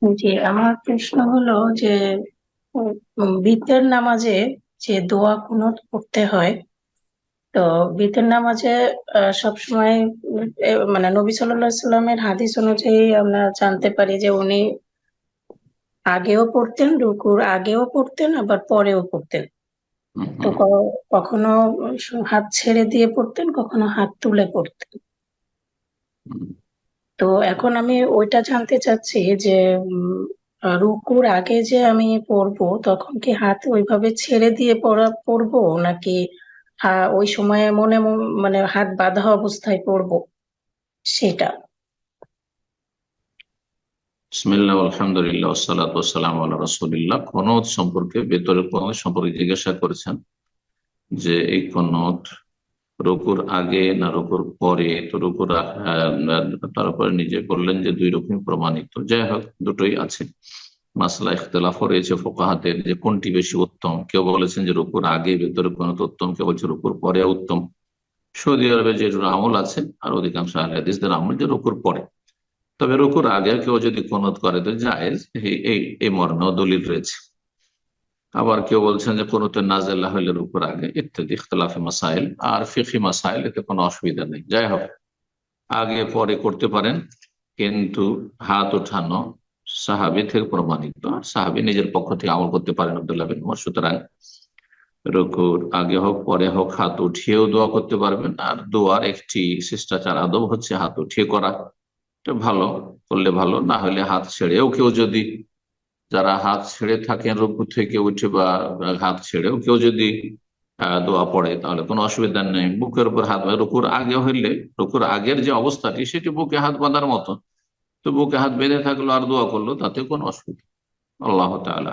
জি, আমার প্রশ্ন হলো যে বিতের নামাজে যে দোয়া কুনুত করতে হয়, তো বিতের নামাজে সবসময় মানে নবী সাল্লাল্লাহু আলাইহি সাল্লামের হাদিস অনুযায়ী আমরা জানতে পারি যে উনি আগেও পড়তেন, রুকুর আগেও পড়তেন, আবার পরেও পড়তেন। হুম, তো হুম, কখনো হাত ছেড়ে দিয়ে পড়তেন, কখনো হাত তুলে পড়তেন। হুম, তো এখন আমি ওইটা জানতে চাচ্ছি যে রুকুর আগে যে আমি পড়বো তখন কি হাত ওইভাবে ছেড়ে দিয়ে পড়বো, নাকি ওই সময়ে মানে হাত বাঁধা অবস্থায় পড়বো সেটা। বিসমিল্লাহ আলহামদুলিল্লাহ ওয়াসসালাতু ওয়াসসালামু আলা রাসূলিল্লাহ। কুনুত সম্পর্কে, বেতরের কুনুত সম্পর্কে জিজ্ঞাসা করেছেন যে এই কুনুত রুকুর আগে না রুকুর পরে। তো তারপরে নিজে বললেন যে দুই রকম প্রমাণিত। যাই হোক, দুটোই আছে। মাসলা ইখতিলাফ রয়েছে ফুকাহাদের যে কোনটি বেশি উত্তম। কেউ বলেছেন যে রুকুর আগে ভেতরে কুনুত উত্তম, কেউ বলছে রুকুর পরে উত্তম। সৌদি আরবে যে আমল আছে আর অধিকাংশ আহলে হাদিসদের আমল যে রুকুর পরে। তবে রুকুর আগে কেউ যদি কুনুত করে তো জায়েজ, এই এই এই মর্মেও দলিল রয়েছে। আবার কেউ বলছেন যে কুনুতুন নাযিলা হইলে রুকুর আগে, ইত্যাদি ইখতিলাফি মাসাইল আর ফিকহি মাসাইল, এতে কোনো অসুবিধা নেই। যাই হোক, আগে পরে করতে পারেন, কিন্তু হাত উঠানো সাহাবী থেকে প্রমাণিত, আর সাহাবী নিজের পক্ষ থেকে আমল করতে পারেন আব্দুল্লাহ বিন উমর। সুতরাং রুকুর আগে হোক পরে হোক হাত উঠিয়েও দোয়া করতে পারবেন। আর দোয়ার একটি শিষ্টাচার আদব হচ্ছে হাত উঠিয়ে করা। এটা ভালো, করলে ভালো। না হলে হাত ছেড়েও কেউ যদি, যারা হাত ছেড়ে থাকেন রুকু থেকে উঠে বা হাত ছেড়েও কেউ যদি দোয়া পড়ে, তাহলে কোনো অসুবিধা নেই। বুকের উপর হাত, রুকুর আগে হইলে রুকুর আগের যে অবস্থাটি সেটি বুকে হাত বাঁধার মতো। তো বুকে হাত বেঁধে থাকলো আর দোয়া করলো, তাতে কোনো অসুবিধা। আল্লাহ তাআলা।